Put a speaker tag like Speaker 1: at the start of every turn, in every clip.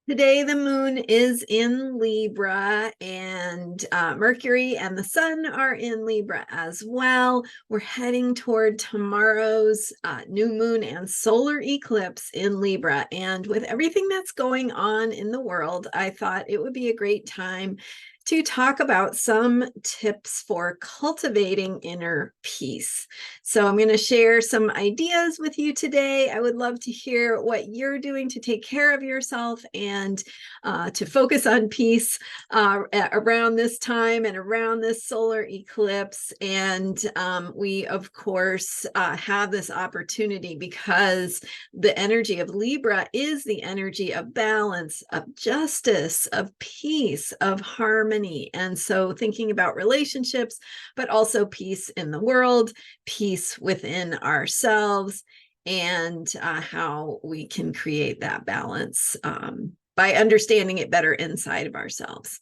Speaker 1: Today, the moon is in Libra, and Mercury and the sun are in Libra as well. We're heading toward tomorrow's new moon and solar eclipse in Libra. And with everything that's going on in the world, I thought it would be a great time to talk about some tips for cultivating inner peace. So I'm going to share some ideas with you today. I would love to hear what you're doing to take care of yourself and to focus on peace around this time and around this solar eclipse. And we, of course, have this opportunity because the energy of Libra is the energy of balance, of justice, of peace, of harmony. And so thinking about relationships, but also peace in the world, peace within ourselves, and how we can create that balance by understanding it better inside of ourselves.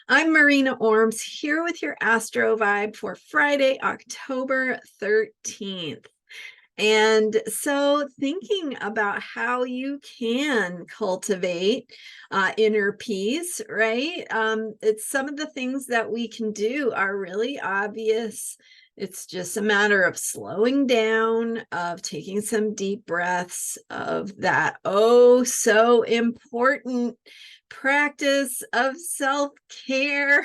Speaker 1: I'm Marina Ormes here with your Astro vibe for Friday, October 13th. And so thinking about how you can cultivate inner peace, right? It's some of the things that we can do are really obvious. It's just a matter of slowing down, of taking some deep breaths, of that oh so important practice of self-care.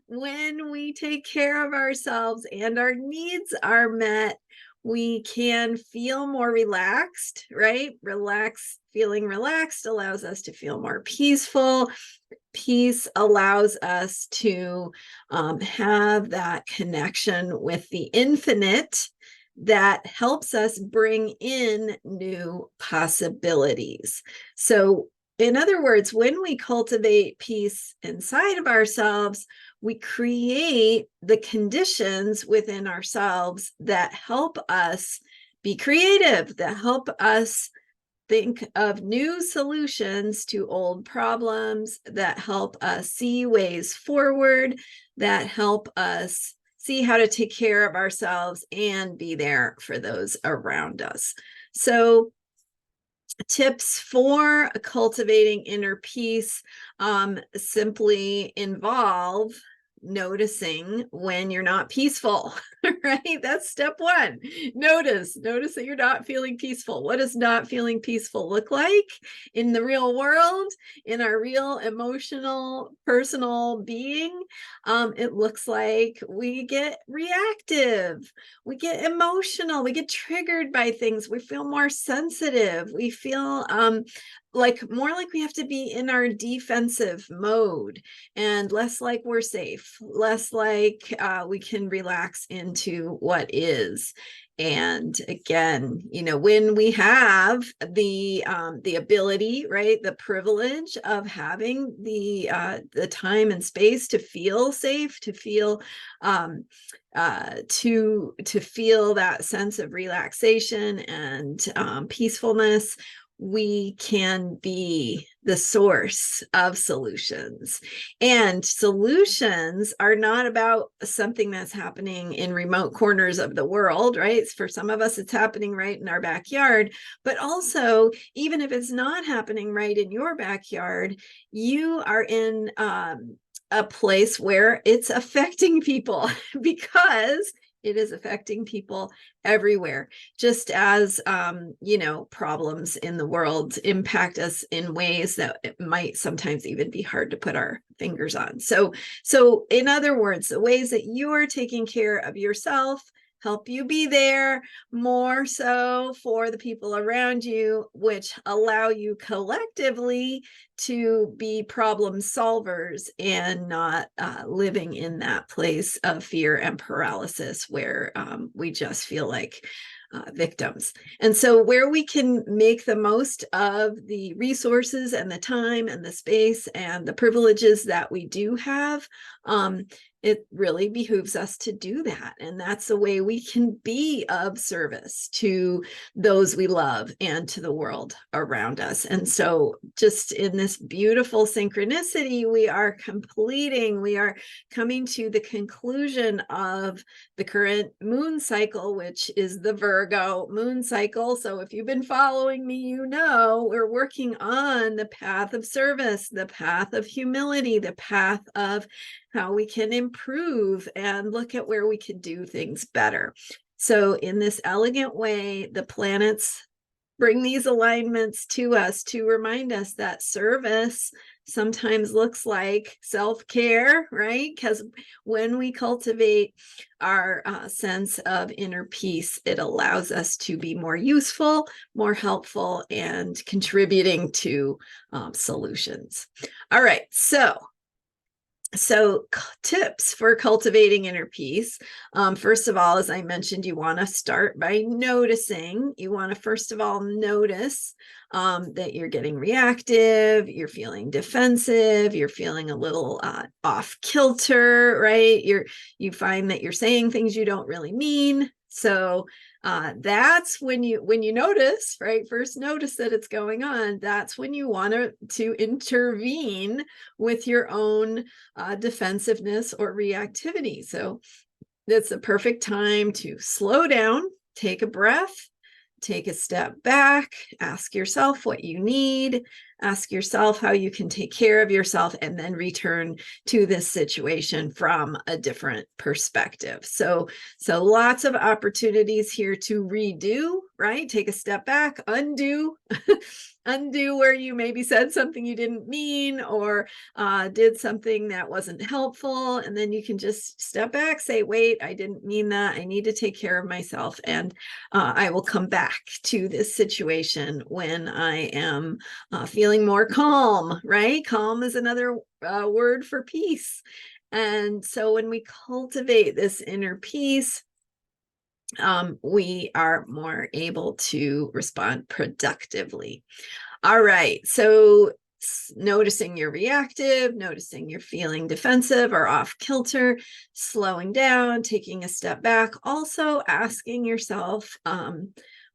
Speaker 1: When we take care of ourselves and our needs are met, we can feel more relaxed, right? Feeling relaxed allows us to feel more peaceful. Peace allows us to have that connection with the infinite that helps us bring in new possibilities. So, in other words, when we cultivate peace inside of ourselves, we create the conditions within ourselves that help us be creative, that help us think of new solutions to old problems, that help us see ways forward, that help us see how to take care of ourselves and be there for those around us. So, tips for cultivating inner peace simply involve noticing when you're not peaceful, right? That's step one. Notice that you're not feeling peaceful. What does not feeling peaceful look like in the real world, in our real emotional, personal being? It looks like we get reactive, we get emotional, we get triggered by things, we feel more sensitive, we feel like more like we have to be in our defensive mode, and less like we're safe, less like we can relax into what is. And again, when we have the ability, right, the privilege of having the time and space to feel safe, to feel to feel that sense of relaxation and peacefulness, we can be the source of solutions. And solutions are not about something that's happening in remote corners of the world, right? For some of us, it's happening right in our backyard. But also, even if it's not happening right in your backyard, you are in a place where it's affecting people because it is affecting people everywhere, just as problems in the world impact us in ways that it might sometimes even be hard to put our fingers on. So in other words, the ways that you are taking care of yourself help you be there more so for the people around you, which allow you collectively to be problem solvers and not living in that place of fear and paralysis where we just feel like victims. And so where we can make the most of the resources and the time and the space and the privileges that we do have, it really behooves us to do that. And that's the way we can be of service to those we love and to the world around us. And so just in this beautiful synchronicity, we are coming to the conclusion of the current moon cycle, which is the Virgo moon cycle. So if you've been following me, you know we're working on the path of service, the path of humility, the path of how we can improve and look at where we can do things better. So in this elegant way, the planets bring these alignments to us to remind us that service sometimes looks like self-care, right? Because when we cultivate our sense of inner peace, it allows us to be more useful, more helpful, and contributing to solutions. All right, so tips for cultivating inner peace. First of all, as I mentioned, you want to start by noticing. You want to first of all notice that you're getting reactive, you're feeling defensive, you're feeling a little off kilter, right? You find that you're saying things you don't really mean. So that's when you notice, right? First notice that it's going on. That's when you want to intervene with your own defensiveness or reactivity. So it's a perfect time to slow down, take a breath, take a step back, ask yourself what you need, ask yourself how you can take care of yourself, and then return to this situation from a different perspective. So lots of opportunities here to redo, right? Take a step back, undo, undo where you maybe said something you didn't mean or did something that wasn't helpful. And then you can just step back, say, wait, I didn't mean that. I need to take care of myself. And I will come back to this situation when I am feeling more calm, right? Calm is another word for peace. And so when we cultivate this inner peace, we are more able to respond productively. All right, so noticing you're reactive, noticing you're feeling defensive or off kilter, slowing down, taking a step back, also asking yourself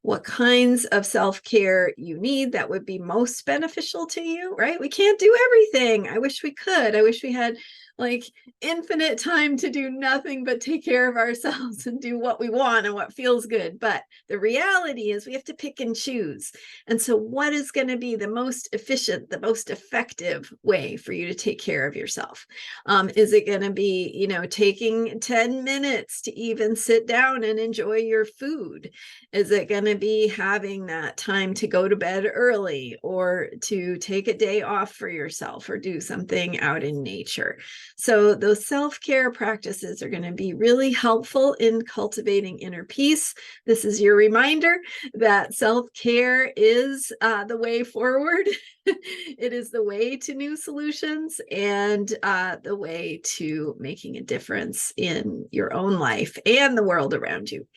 Speaker 1: what kinds of self-care you need that would be most beneficial to you, right? We can't do everything. I wish we could. I wish we had like infinite time to do nothing but take care of ourselves and do what we want and what feels good. But the reality is we have to pick and choose. And so what is going to be the most efficient, the most effective way for you to take care of yourself? Is it going to be, taking 10 minutes to even sit down and enjoy your food? Is it going to be having that time to go to bed early or to take a day off for yourself or do something out in nature? So those self-care practices are going to be really helpful in cultivating inner peace. This is your reminder that self-care is the way forward. It is the way to new solutions and the way to making a difference in your own life and the world around you.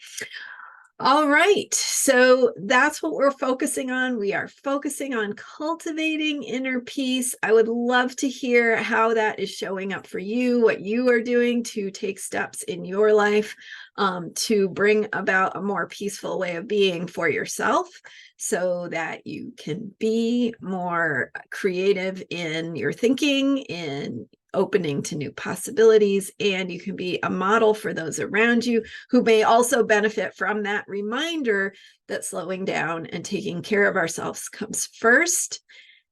Speaker 1: All right, so that's what we're focusing on. We are focusing on cultivating inner peace. I would love to hear how that is showing up for you, what you are doing to take steps in your life to bring about a more peaceful way of being for yourself so that you can be more creative in your thinking, in opening to new possibilities, and you can be a model for those around you who may also benefit from that reminder that slowing down and taking care of ourselves comes first,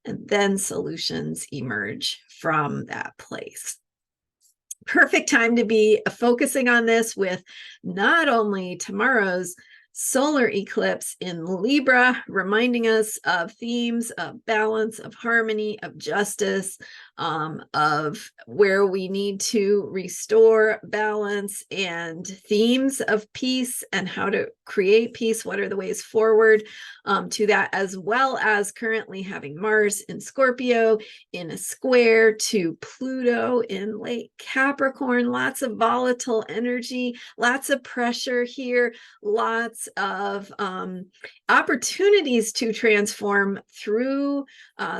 Speaker 1: and then solutions emerge from that place. Perfect time to be focusing on this with not only tomorrow's solar eclipse in Libra, reminding us of themes of balance, of harmony, of justice, of where we need to restore balance, and themes of peace and how to create peace. What are the ways forward to that, as well as currently having Mars in Scorpio in a square to Pluto in late Capricorn. Lots of volatile energy, lots of pressure here, lots of opportunities to transform through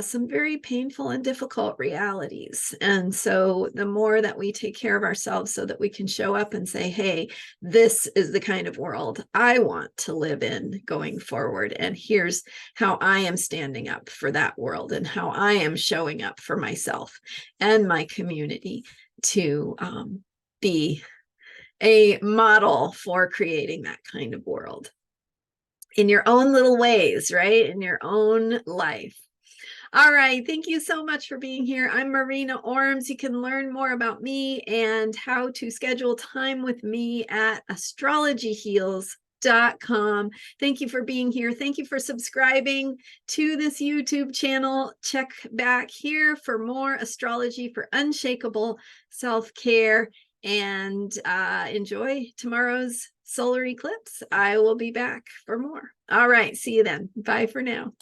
Speaker 1: some very painful and difficult realities. realities. And so the more that we take care of ourselves so that we can show up and say, hey, this is the kind of world I want to live in going forward. And here's how I am standing up for that world and how I am showing up for myself and my community to be a model for creating that kind of world in your own little ways, right? In your own life. All right. Thank you so much for being here. I'm Marina Ormes. You can learn more about me and how to schedule time with me at astrologyheals.com. Thank you for being here. Thank you for subscribing to this YouTube channel. Check back here for more astrology for unshakable self-care, and enjoy tomorrow's solar eclipse. I will be back for more. All right. See you then. Bye for now.